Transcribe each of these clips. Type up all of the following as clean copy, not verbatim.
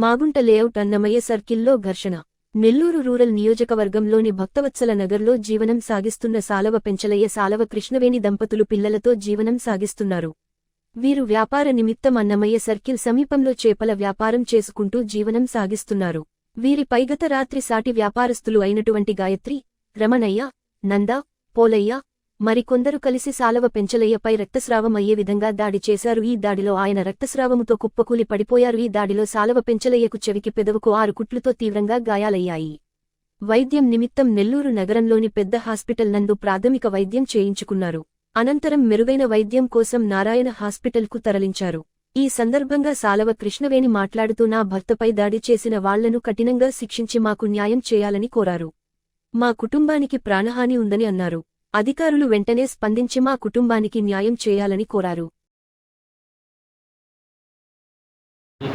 Magunta layout Annamayya సర్కిల్లో ఘర్షణ. Nellore rural నియోజకవర్గంలోని భక్తవత్సల నగర్లో జీవనం సాగిస్తున్న సాలవ పెంచలయ్య సాలవ కృష్ణవేణి దంపతులు పిల్లలతో జీవనం సాగిస్తున్నారు. వీరు వ్యాపార నిమిత్తం అన్నమయ్య సర్కిల్ సమీపంలో చేపల వ్యాపారం చేసుకుంటూ జీవనం సాగిస్తున్నారు. వీరిపై గత రాత్రి సాటి వ్యాపారస్తులు అయినటువంటి గాయత్రి, రమణయ్య, నంద, పోలయ్య మరికొందరు కలిసి సాలవ పెంచలయ్యపై రక్తస్రావం అయ్యే విధంగా దాడి చేశారు. ఈ దాడిలో ఆయన రక్తస్రావముతో కుప్పకూలి పడిపోయారు. ఈ దాడిలో సాలవ పెంచలయ్యకు చెవికి పెదవుకు 6 కుట్లుతో తీవ్రంగా గాయాలయ్యాయి. వైద్యం నిమిత్తం నెల్లూరు నగరంలోని పెద్ద హాస్పిటల్ నందు ప్రాథమిక వైద్యం చేయించుకున్నారు. అనంతరం మెరుగైన వైద్యం కోసం నారాయణ హాస్పిటల్కు తరలించారు. ఈ సందర్భంగా సాలవ కృష్ణవేణి మాట్లాడుతూ నా భర్తపై దాడి చేసిన వాళ్లను కఠినంగా శిక్షించి మాకు న్యాయం చేయాలని కోరారు. మా కుటుంబానికి ప్రాణహాని ఉందని అన్నారు. అధికారులు వెంటనే స్పందించి మా కుటుంబానికి న్యాయం చేయాలని కోరారు.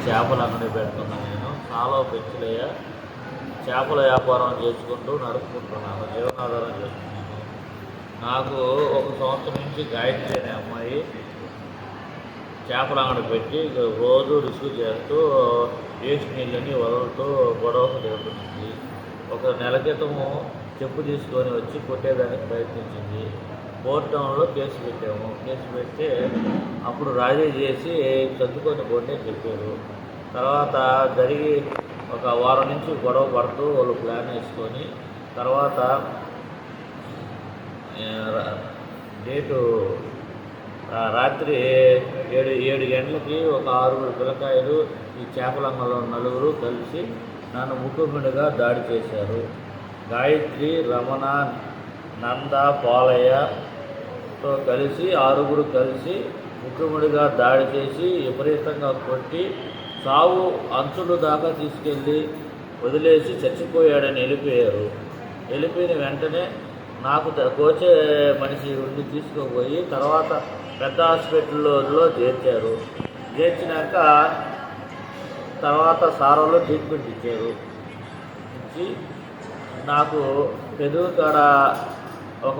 చేపలు అంగడి పెడుతున్నా. నేను సాలవ పెంచలయ్య చేపల వ్యాపారం చేసుకుంటూ నడుపుకుంటున్నాను, జీవనాధారం చేస్తున్నాను. నాకు 1 సంవత్సరం నుంచి గాయత్రి అనే అమ్మాయి చేపల అంగడి పెట్టి రోజు రిసీవ్ చేస్తూ వేస్ట్ నీళ్ళని వదులుతూ గొడవకు దిగుతుంది. 1 నెల క్రితము చెప్పు తీసుకొని వచ్చి కొట్టేదానికి ప్రయత్నించింది. కోర్టు టౌన్లో కేసు పెట్టాము. కేసు పెడితే అప్పుడు రాజీ చేసి సర్దుకొని పోతే చెప్పారు. తర్వాత జరిగి 1 వారం నుంచి గొడవ పడుతూ వాళ్ళు ప్లాన్ వేసుకొని తర్వాత డేటు రాత్రి 7 గంటలకి 6 పిల్లకాయలు ఈ చేపలంగలో 4 కలిసి నన్ను ముక్కుమిడిగా దాడి చేశారు. గాయత్రి, రమణ, నంద, పోలయ్యతో కలిసి 6 కలిసి ముక్కుముడిగా దాడి చేసి విపరీతంగా కొట్టి సావు అంచులు దాకా తీసుకెళ్ళి వదిలేసి చచ్చిపోయాడని వెళ్ళిపోయారు. వెళ్ళిపోయిన వెంటనే నాకు కోచే మనిషి ఉండి తీసుకుపోయి తర్వాత పెద్ద హాస్పిటల్లో చేర్చారు. చేర్చినాక తర్వాత సారోలో ట్రీట్మెంట్ ఇచ్చారు. ఇచ్చి నాకు పెదవు కాడ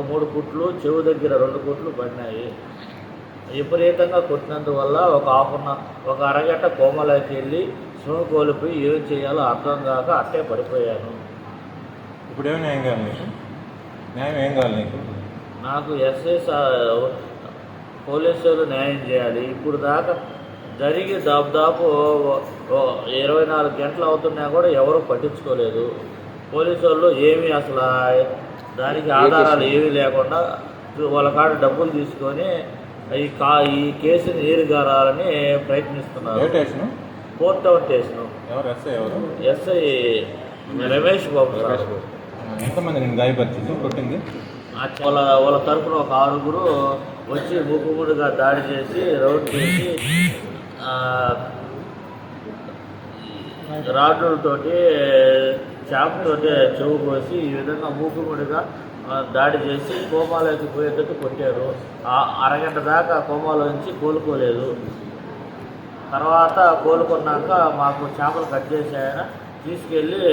3 కుట్లు, చెవు దగ్గర 2 కుట్లు పడినాయి. విపరీతంగా కొట్టినందువల్ల ఒక అరగంట కోమలోకి వెళ్ళి స్పృహ కోల్పోయి ఏం చేయాలో అర్థం కాక అట్టే పడిపోయాను. ఇప్పుడు ఏమి న్యాయం కావాలి నీకు? న్యాయం ఏం కావాలి నీకు? నాకు ఎస్ఐ పోలీసులు న్యాయం చేయాలి. ఇప్పుడు దాకా జరిగి దాదాపు 24 గంటలు అవుతున్నా కూడా ఎవరూ పట్టించుకోలేదు. పోలీసు వాళ్ళు ఏమీ అసలు దానికి ఆధారాలు ఏమీ లేకుండా వాళ్ళ కాడ డబ్బులు తీసుకొని ఈ కేసుని నీరుగారాలని ప్రయత్నిస్తున్నారు. Court town station. SI Ramesh Babu sir. ఎంతమంది నేను గాయపరిచింది కొట్టింది? వాళ్ళ తరఫున 6 వచ్చి ముక్కుముడిగా దాడి చేసి రౌండ్ చేసి రాడ్లతోటి చేపతోటి చెవు కోసి ఈ విధంగా మూకుముడిగా దాడి చేసి కోమాలోకి పోయేటట్టు కొట్టారు. అరగంట దాకా కోమాలో నుంచి కోలుకోలేదు. తర్వాత కోలుకున్నాక మాకు చేపలు కట్ చేసి ఆయన తీసుకెళ్ళి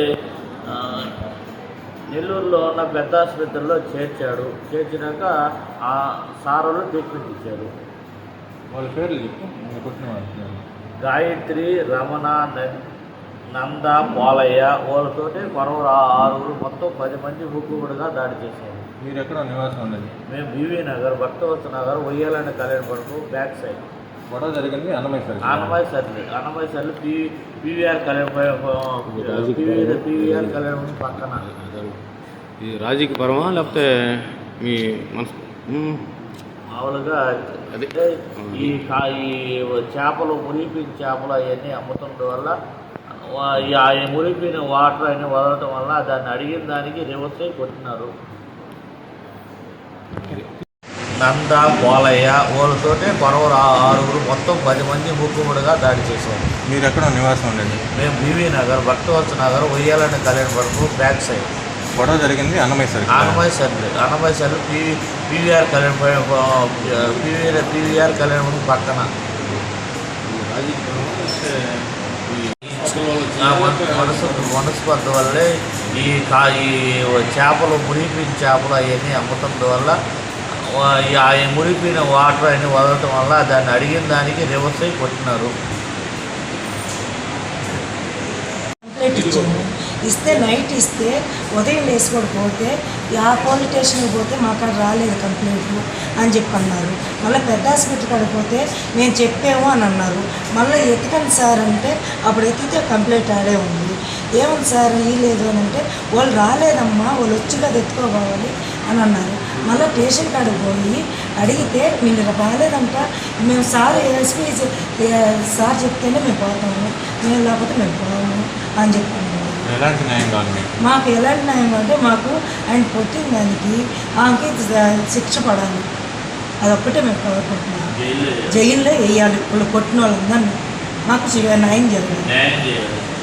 నెల్లూరులో ఉన్న పెద్ద ఆసుపత్రిలో చేర్చాడు. చేర్చినాక ఆ సారోలు ట్రీట్మెంట్ ఇచ్చారు. వాళ్ళ పేర్లు గాయత్రి, రమణ, నంద, పోలయ్య వాళ్ళతోటి 6 మొత్తం 10 మంది ముక్కుముడిగా దాడి చేశారు. మీరు ఎక్కడ నివాసం ఉండేది? మేము బీవీ నగర్, భక్తవత్స నగర్, ఉయ్యాలని కళ్యాణ పడుకు బ్యాక్ సైడ్. గొడవ జరిగింది అన్నమయ్య సర్లు పీవీఆర్ కళ్యాణ పక్కన. ఇది రాజకీయపరమా లేకపోతే మీ మనసు? మామూలుగా ఈ చేపలు మురిగిపోయిన చేపలు అవన్నీ అమ్ముతుండడం వల్ల మురిగిపోయిన వాటర్ అన్ని వదలటం వల్ల దాన్ని అడిగిన దానికి రివర్స్ అయి కొట్టినారు. నంద, పోలయ్య వాళ్ళతోటి 6 మొత్తం 10 మంది ముక్కుముడిగా దాడి చేశారు. మీరు ఎక్కడ నివాసం ఉండేది? మేము బీవీ నగర్, భక్తవత్స నగర్, ఉయ్యాలని కళ్యాణ పడుకు బ్యాక్ సైడ్. గొడవ జరిగింది అన్నమయ్య సర్లు పీవీఆర్ కళ్యాణ పక్కన. మనస్పర్ధ వల్లే ఈ చేపలు మురిగిపోయిన చేపలు అవన్నీ అమ్ముతుండడం వల్ల మురిగిపోయిన వాటర్ అన్ని వదలటం వల్ల దాన్ని అడిగిన దానికి రివర్స్ అయి కొట్టినారు. ఇస్తే నైట్ ఇస్తే ఉదయం వేసుకొని పోతే ఆ పోలీస్ స్టేషన్కి పోతే మాకు అక్కడ రాలేదు కంప్లైంట్లు అని చెప్పి అన్నారు. మళ్ళీ పెద్ద హాస్పిటల్ కాడికి పోతే మేము చెప్పాము అని అన్నారు. మళ్ళీ ఎత్తుకండి సార్ అంటే అప్పుడు ఎత్తితే కంప్లైంట్ ఆడే ఉంది. ఏమని సార్ ఇవ్వలేదు అని అంటే వాళ్ళు రాలేదమ్మా, వాళ్ళు వచ్చి కదా ఎత్తుకోవాలి అని అన్నారు. మళ్ళీ స్టేషన్ కాడికి పోయి అడిగితే మీరు బాగాలేదంట, మేము సార్ ఎస్పీ సార్ చెప్తేనే మేము పోతాము, మేము లేకపోతే మేము పోము అని చెప్పాము. ఎలాంటి న్యాయం కావాలి మీకు? మాకు ఎలాంటి న్యాయం అంటే మాకు ఆయన కొట్టిన దానికి ఆమెకి శిక్ష పడాలి, అదొక్కటే మేము కోరుకుంటున్నాం. జైల్లో వేయాలి వాళ్ళు కొట్టిన వాళ్ళందరినీ. మాకు న్యాయం జరగాలి.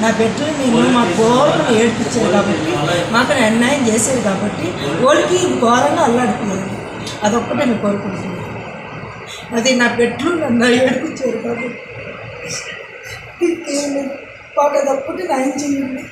నా బిడ్డలు నేను మా కోరికను ఏడ్పించారు కాబట్టి, మాకు అన్యాయం చేశారు కాబట్టి వాళ్ళకి ఘోరంగా అల్లాడిపోయారు. అదొక్కటే మేము కోరుకుంటున్నాం. అది నా బిడ్డలు నన్ను ఏడ్పించారు కాబట్టి మాకు అదొక్కటి న్యాయం చేయండి.